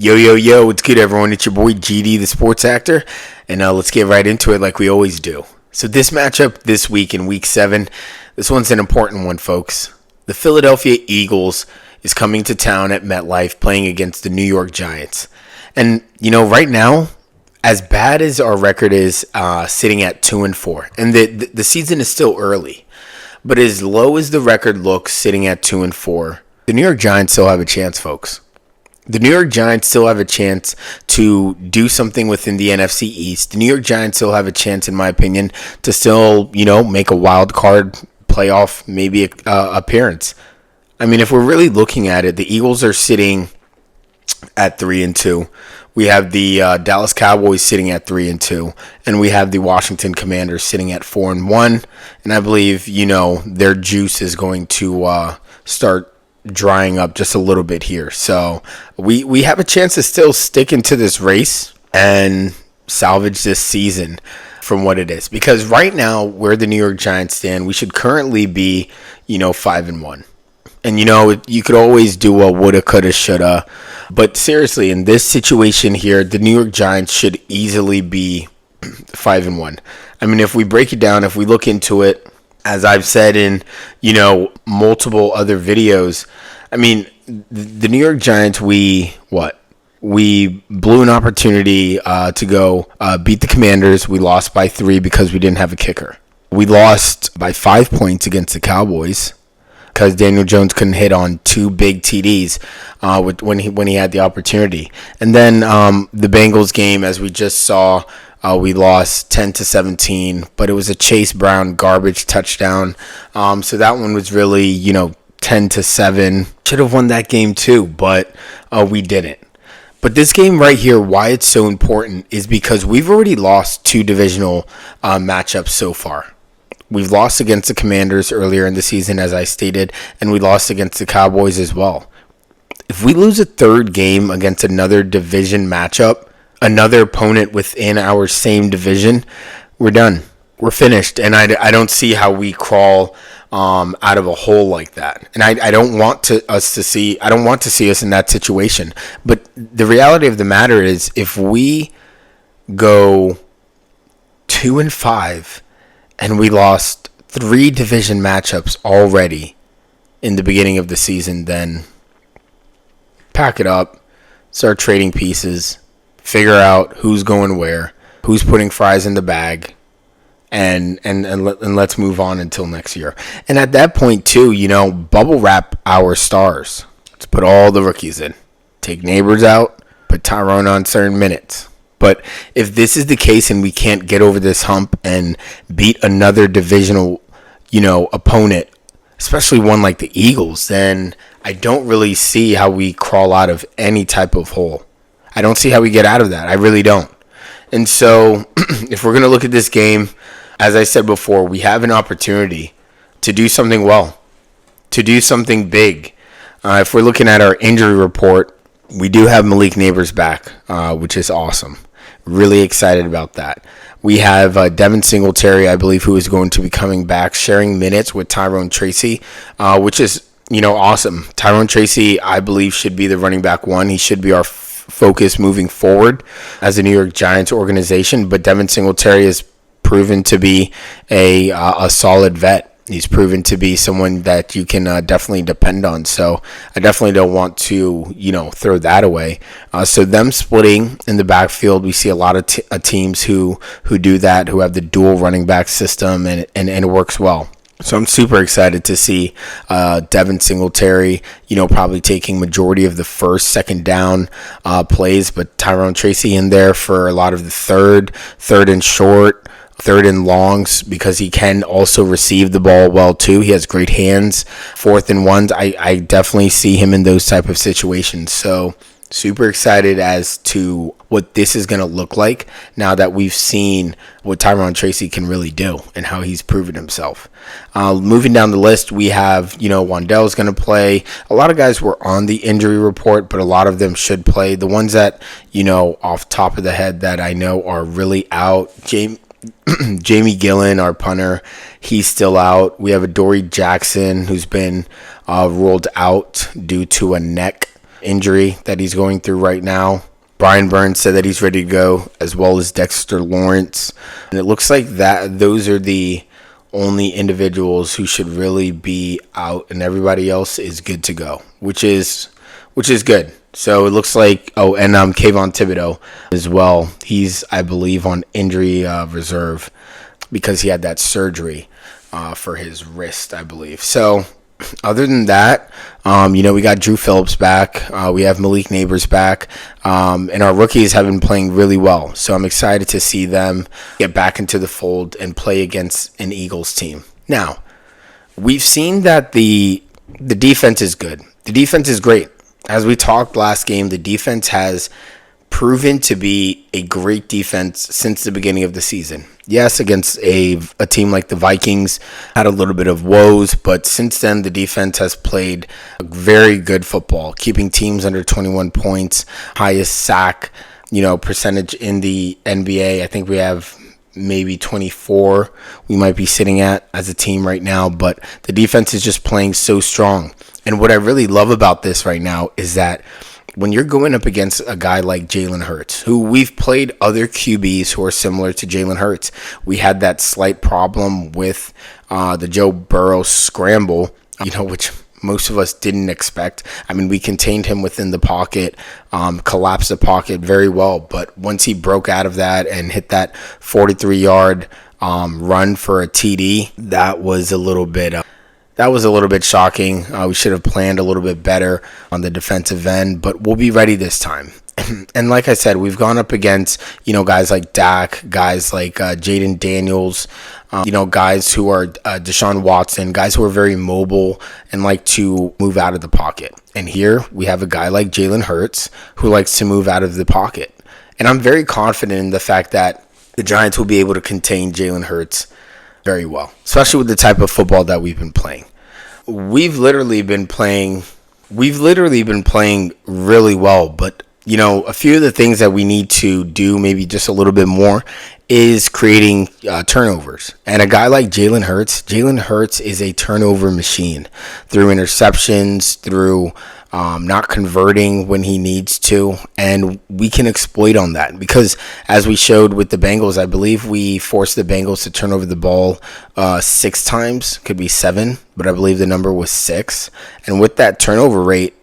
Yo, yo, yo, what's good, everyone? It's your boy GD, the sports actor, and let's get right into it like we always do. So this matchup this week in Week 7, this one's an important one, folks. The Philadelphia Eagles is coming to town at MetLife playing against the New York Giants. And, right now, as bad as our record is sitting at 2-4, and the season is still early, but as low as the record looks sitting at 2-4, the New York Giants still have a chance, folks. The New York Giants still have a chance to do something within the NFC East. The New York Giants still have a chance, in my opinion, to still, make a wild card playoff maybe appearance. I mean, if we're really looking at it, the Eagles are sitting at 3-2. We have the Dallas Cowboys sitting at 3-2, and we have the Washington Commanders sitting at 4-1. And I believe, their juice is going to start drying up just a little bit here. So we have a chance to still stick into this race and salvage this season from what it is. Because right now, where the New York Giants stand, we should currently be, 5-1. And, you could always do a woulda, coulda, shoulda. But seriously, in this situation here, the New York Giants should easily be 5-1. I mean, if we break it down, if we look into it, as I've said in, multiple other videos, I mean, the New York Giants, we blew an opportunity to go beat the Commanders. We lost by 3 because we didn't have a kicker. We lost by 5 points against the Cowboys because Daniel Jones couldn't hit on 2 big TDs when he had the opportunity. And then the Bengals game, as we just saw, we lost 10-17, but it was a Chase Brown garbage touchdown. So that one was really, 10-7. Should have won that game too, but we didn't. But this game right here, why it's so important is because we've already lost 2 divisional matchups so far. We've lost against the Commanders earlier in the season, as I stated, and we lost against the Cowboys as well. If we lose a third game against another division matchup, another opponent within our same division, we're done. We're finished. And I don't see how we crawl out of a hole like that. And I don't want to see us in that situation. But the reality of the matter is, if we go 2-5 and we lost 3 division matchups already in the beginning of the season, then pack it up, start trading pieces, figure out who's going where, who's putting fries in the bag, and let's move on until next year. And at that point too, bubble wrap our stars. Let's put all the rookies in. Take Neighbors out, put Tyrone on certain minutes. But if this is the case and we can't get over this hump and beat another divisional, opponent, especially one like the Eagles, then I don't really see how we crawl out of any type of hole. I don't see how we get out of that. I really don't. And so if we're going to look at this game, as I said before, we have an opportunity to do something well, to do something big. If we're looking at our injury report, we do have Malik Neighbors back, which is awesome. Really excited about that. We have Devin Singletary, I believe, who is going to be coming back, sharing minutes with Tyrone Tracy, which is, awesome. Tyrone Tracy, I believe, should be the running back 1. He should be our focus moving forward as a New York Giants organization. But Devin Singletary has proven to be a solid vet. He's proven to be someone that you can definitely depend on. So I definitely don't want to, throw that away. So them splitting in the backfield, we see a lot of teams who do that, who have the dual running back system, and it works well. So I'm super excited to see Devin Singletary, probably taking majority of the first, second down plays, but Tyrone Tracy in there for a lot of the third and short, third and longs, because he can also receive the ball well too. He has great hands. 4th and 1s, I definitely see him in those type of situations. So super excited as to what this is going to look like now that we've seen what Tyrone Tracy can really do and how he's proven himself. Moving down the list, we have, Wan'Dell's going to play. A lot of guys were on the injury report, but a lot of them should play. The ones that, off top of the head that I know are really out, Jamie Gillen, our punter, he's still out. We have Adoree Jackson, who's been ruled out due to a neck injury that he's going through right now. Brian Burns said that he's ready to go, as well as Dexter Lawrence. And it looks like that those are the only individuals who should really be out, and everybody else is good to go, which is good. So it looks like, and Kayvon Thibodeau as well. He's, I believe, on injury reserve because he had that surgery for his wrist, I believe. So other than that, we got Drew Phillips back. We have Malik Neighbors back. And our rookies have been playing really well. So I'm excited to see them get back into the fold and play against an Eagles team. Now, we've seen that the defense is good. The defense is great. As we talked last game, the defense has proven to be a great defense since the beginning of the season. Yes, against a team like the Vikings, had a little bit of woes, but since then the defense has played very good football, keeping teams under 21 points, highest sack, percentage in the NBA. I think we have maybe 24 we might be sitting at as a team right now, but the defense is just playing so strong. And what I really love about this right now is that when you're going up against a guy like Jalen Hurts, who we've played other QBs who are similar to Jalen Hurts, we had that slight problem with the Joe Burrow scramble, which most of us didn't expect. I mean, we contained him within the pocket, collapsed the pocket very well, but once he broke out of that and hit that 43-yard run for a TD, that was a little bit shocking. We should have planned a little bit better on the defensive end, but we'll be ready this time. And like I said, we've gone up against, guys like Dak, guys like Jaden Daniels, guys who are Deshaun Watson, guys who are very mobile and like to move out of the pocket. And here we have a guy like Jalen Hurts who likes to move out of the pocket. And I'm very confident in the fact that the Giants will be able to contain Jalen Hurts very well, especially with the type of football that we've been playing. We've literally been playing really well, but a few of the things that we need to do maybe just a little bit more is creating turnovers. And a guy like Jalen Hurts is a turnover machine through interceptions, through not converting when he needs to, and we can exploit on that because as we showed with the Bengals, I believe we forced the Bengals to turn over the ball 6 times, could be 7, but I believe the number was 6. And with that turnover rate,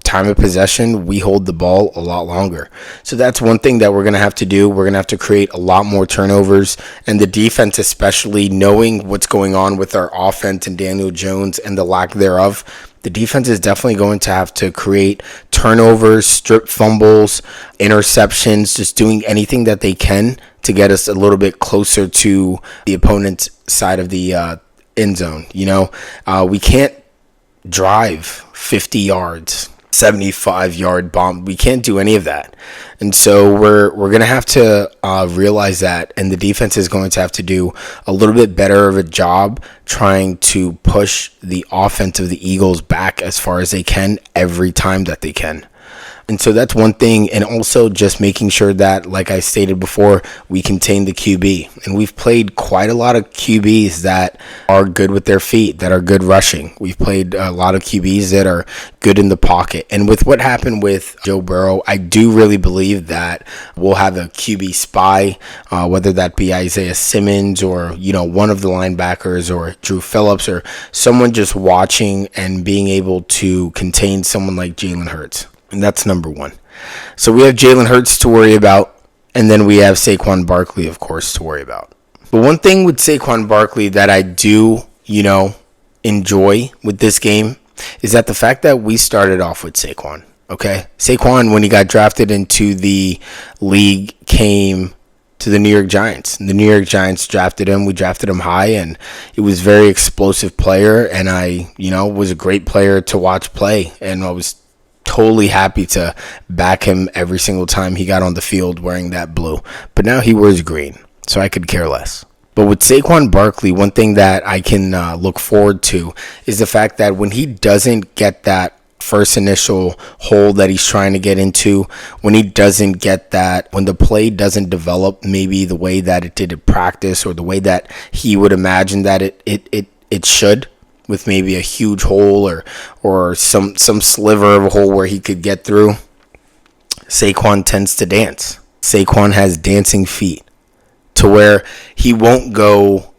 time of possession, we hold the ball a lot longer. So that's one thing that we're going to have to do. We're going to have to create a lot more turnovers, and the defense, especially knowing what's going on with our offense and Daniel Jones and the lack thereof, the defense is definitely going to have to create turnovers, strip fumbles, interceptions, just doing anything that they can to get us a little bit closer to the opponent's side of the end zone. We can't drive 50 yards, 75-yard bomb. We can't do any of that. And so we're going to have to realize that, and the defense is going to have to do a little bit better of a job trying to push the offense of the Eagles back as far as they can every time that they can. And so that's one thing. And also just making sure that, like I stated before, we contain the QB. And we've played quite a lot of QBs that are good with their feet, that are good rushing. We've played a lot of QBs that are good in the pocket. And with what happened with Joe Burrow, I do really believe that we'll have a QB spy, whether that be Isaiah Simmons or, one of the linebackers or Drew Phillips or someone just watching and being able to contain someone like Jalen Hurts. And that's number one. So we have Jalen Hurts to worry about, and then we have Saquon Barkley, of course, to worry about. But one thing with Saquon Barkley that I do, enjoy with this game is that the fact that we started off with Saquon, okay? Saquon, when he got drafted into the league, came to the New York Giants. And the New York Giants drafted him. We drafted him high, and he was a very explosive player, and I, was a great player to watch play, and I was totally happy to back him every single time he got on the field wearing that blue. But now he wears green, so I could care less. But with Saquon Barkley, one thing that I can look forward to is the fact that when he doesn't get that first initial hole that he's trying to get into, when he doesn't get that, when the play doesn't develop maybe the way that it did in practice or the way that he would imagine that it should, with maybe a huge hole or some sliver of a hole where he could get through, Saquon tends to dance. Saquon has dancing feet to where he won't go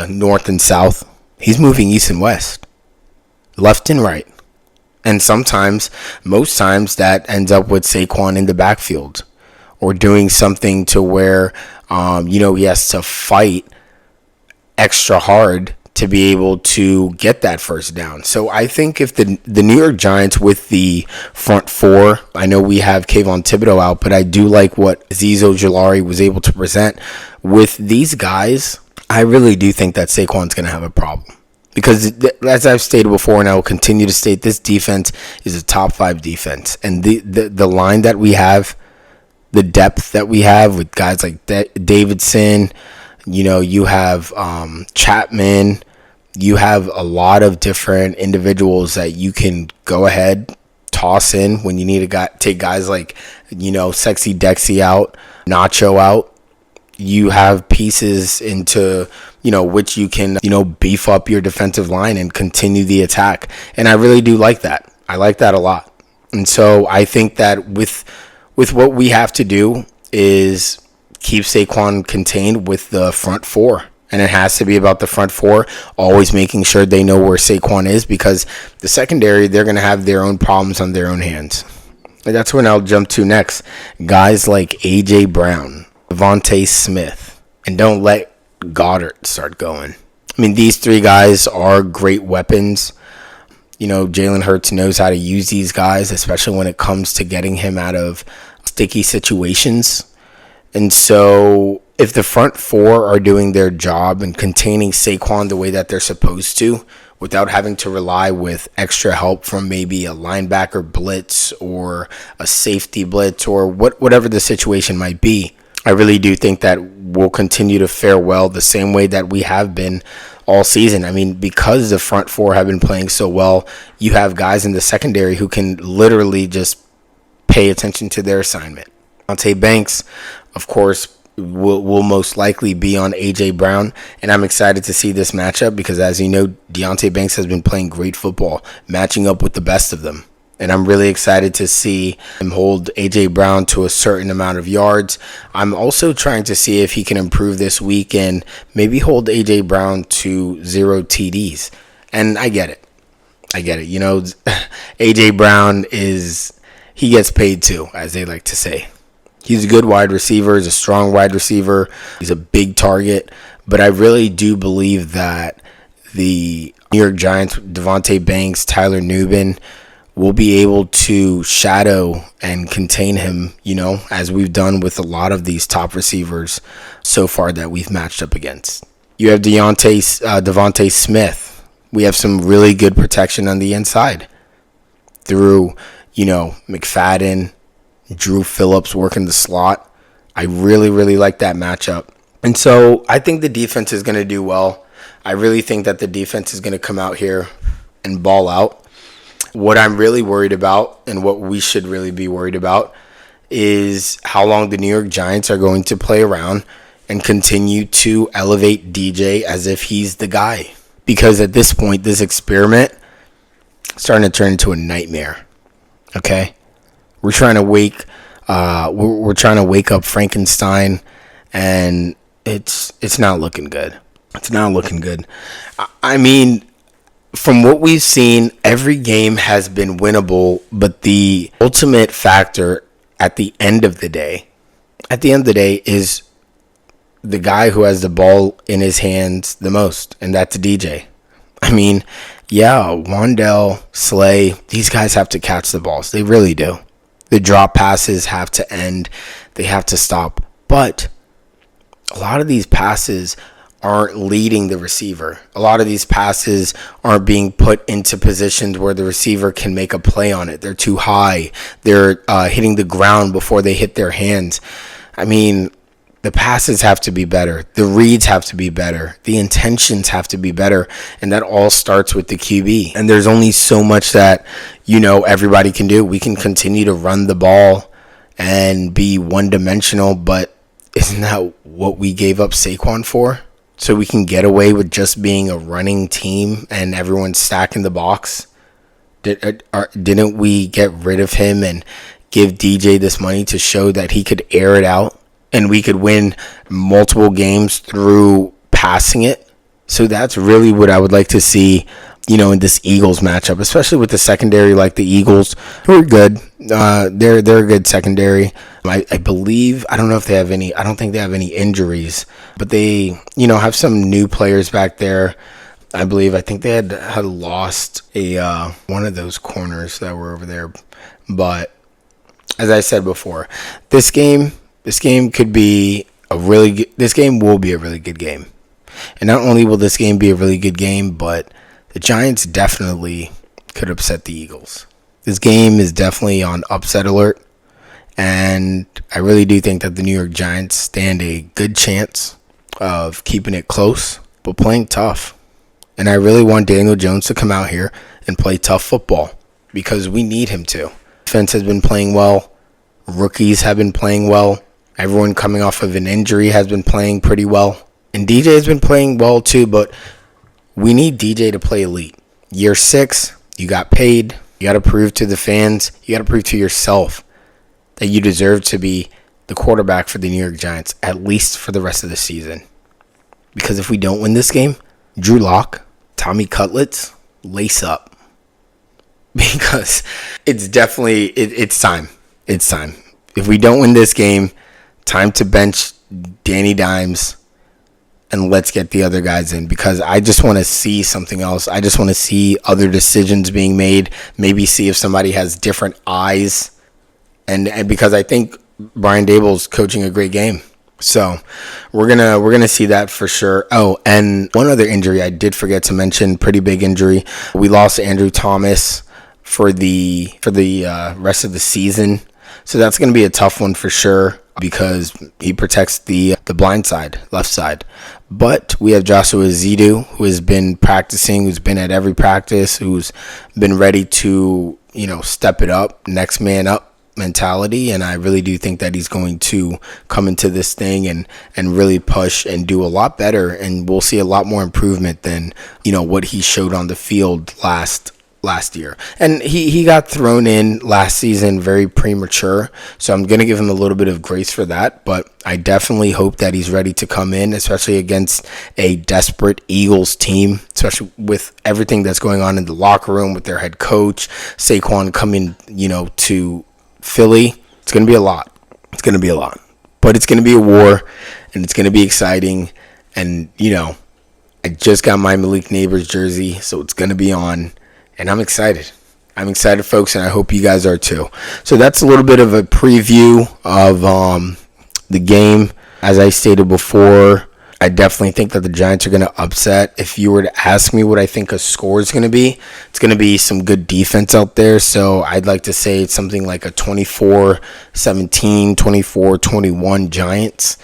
north and south. He's moving east and west, left and right. And sometimes, most times, that ends up with Saquon in the backfield or doing something to where, he has to fight extra hard to be able to get that first down. So I think if the New York Giants with the front four, I know we have Kayvon Thibodeau out, but I do like what Azeez Ojulari was able to present with these guys. I really do think that Saquon's going to have a problem. Because as I've stated before, and I will continue to state, this defense is a top 5 defense. And the line that we have, the depth that we have with guys like Davidson, you have Chapman, you have a lot of different individuals that you can go ahead, toss in when you need to take guys like, Sexy Dexy out, Nacho out. You have pieces into, which you can, beef up your defensive line and continue the attack. And I really do like that. I like that a lot. And so I think that with what we have to do is keep Saquon contained with the front four. And it has to be about the front four, always making sure they know where Saquon is, because the secondary, they're going to have their own problems on their own hands. And that's when I'll jump to next. Guys like A.J. Brown, Devontae Smith, and don't let Goddard start going. I mean, these 3 guys are great weapons. Jalen Hurts knows how to use these guys, especially when it comes to getting him out of sticky situations. And so if the front four are doing their job and containing Saquon the way that they're supposed to, without having to rely with extra help from maybe a linebacker blitz or a safety blitz or whatever the situation might be, I really do think that we'll continue to fare well the same way that we have been all season. I mean, because the front four have been playing so well, you have guys in the secondary who can literally just pay attention to their assignment. Deonte Banks, of course, will most likely be on A.J. Brown, and I'm excited to see this matchup because, as you know, Deonte Banks has been playing great football, matching up with the best of them. And I'm really excited to see him hold A.J. Brown to a certain amount of yards. I'm also trying to see if he can improve this week and maybe hold A.J. Brown to 0 TDs. And I get it. A.J. Brown he gets paid too, as they like to say. He's a good wide receiver. He's a strong wide receiver. He's a big target. But I really do believe that the New York Giants, Devontae Banks, Tyler Nubin, will be able to shadow and contain him, as we've done with a lot of these top receivers so far that we've matched up against. You have Devontae Smith. We have some really good protection on the inside through, McFadden, Drew Phillips working the slot. I really, really like that matchup. And so I think the defense is going to do well. I really think that the defense is going to come out here and ball out. What I'm really worried about, and what we should really be worried about, is how long the New York Giants are going to play around and continue to elevate DJ as if he's the guy. Because at this point, this experiment is starting to turn into a nightmare. Okay? We're trying to wake up Frankenstein, and it's not looking good. It's not looking good. I mean, from what we've seen, every game has been winnable, but the ultimate factor at the end of the day is the guy who has the ball in his hands the most, and that's DJ. I mean, yeah, Wandell, Slay, these guys have to catch the balls. They really do. The drop passes have to end. They have to stop. But a lot of these passes aren't leading the receiver. A lot of these passes aren't being put into positions where the receiver can make a play on it. They're too high. They're hitting the ground before they hit their hands. I mean, the passes have to be better. The reads have to be better. The intentions have to be better. And that all starts with the QB. And there's only so much that, everybody can do. We can continue to run the ball and be one-dimensional, but isn't that what we gave up Saquon for? so we can get away with just being a running team and everyone stacking the box? Didn't we get rid of him and give DJ this money to show that he could air it out and we could win multiple games through passing it? So that's really what I would like to see, in this Eagles matchup, especially with the secondary like the Eagles, who are good. They're a good secondary. I believe, I don't think they have any injuries, but they, have some new players back there. I think they had lost one of those corners that were over there. But as I said before, this game will be a really good game. And not only will this game be a really good game, but the Giants definitely could upset the Eagles. This game is definitely on upset alert. And I really do think that the New York Giants stand a good chance of keeping it close, but playing tough. And I really want Daniel Jones to come out here and play tough football because we need him to. Defense has been playing well. Rookies have been playing well. Everyone coming off of an injury has been playing pretty well. And DJ has been playing well too, but we need DJ to play elite. Year 6, you got paid. You got to prove to the fans. You got to prove to yourself that you deserve to be the quarterback for the New York Giants, at least for the rest of the season. Because if we don't win this game, Drew Lock, Tommy Cutlets, lace up. Because it's definitely, it's time. It's time. If we don't win this game, time to bench Danny Dimes and let's get the other guys in, because I just want to see something else. I just want to see other decisions being made, maybe see if somebody has different eyes. And because I think Brian Daboll's coaching a great game. So we're gonna see that for sure. Oh, and one other injury I did forget to mention, pretty big injury. We lost Andrew Thomas for the rest of the season. So that's going to be a tough one for sure because he protects the blind side, left side. But we have Joshua Zidu, who has been practicing, who's been at every practice, who's been ready to, step it up, next man up mentality. And I really do think that he's going to come into this thing and really push and do a lot better. And we'll see a lot more improvement than, what he showed on the field last year. And he got thrown in last season very premature, so I'm going to give him a little bit of grace for that, but I definitely hope that he's ready to come in, especially against a desperate Eagles team, especially with everything that's going on in the locker room with their head coach, Saquon coming, to Philly. It's going to be a lot. But it's going to be a war, and it's going to be exciting, and, I just got my Malik Neighbors jersey, so it's going to be on. And I'm excited. Folks, and I hope you guys are too. So that's a little bit of a preview of the game. As I stated before, I definitely think that the Giants are going to upset. If you were to ask me what I think a score is going to be, it's going to be some good defense out there. So I'd like to say it's something like a 24-17, 24-21 Giants.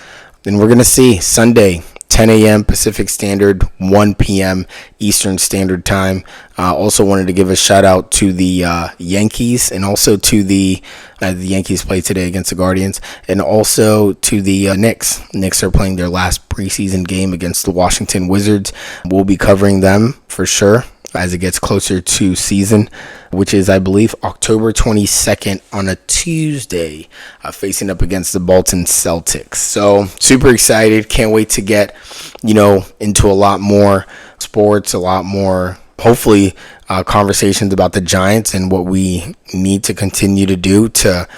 And we're going to see Sunday, 10 a.m. Pacific Standard, 1 p.m. Eastern Standard Time. Also wanted to give a shout out to the Yankees, and also to the Yankees play today against the Guardians, and also to the Knicks. Knicks are playing their last preseason game against the Washington Wizards. We'll be covering them for sure as it gets closer to season, which is, I believe, October 22nd on a Tuesday, facing up against the Boston Celtics. So super excited. Can't wait to get, into a lot more sports, a lot more, hopefully, conversations about the Giants and what we need to continue to do to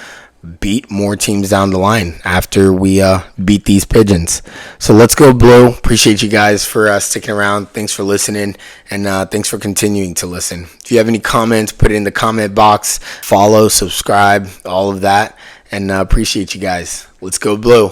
beat more teams down the line after we beat these Pigeons. So let's go Blue. Appreciate you guys for sticking around. Thanks for listening, and thanks for continuing to listen. If you have any comments, put it in the comment box. Follow, subscribe, all of that, and appreciate you guys. Let's go Blue.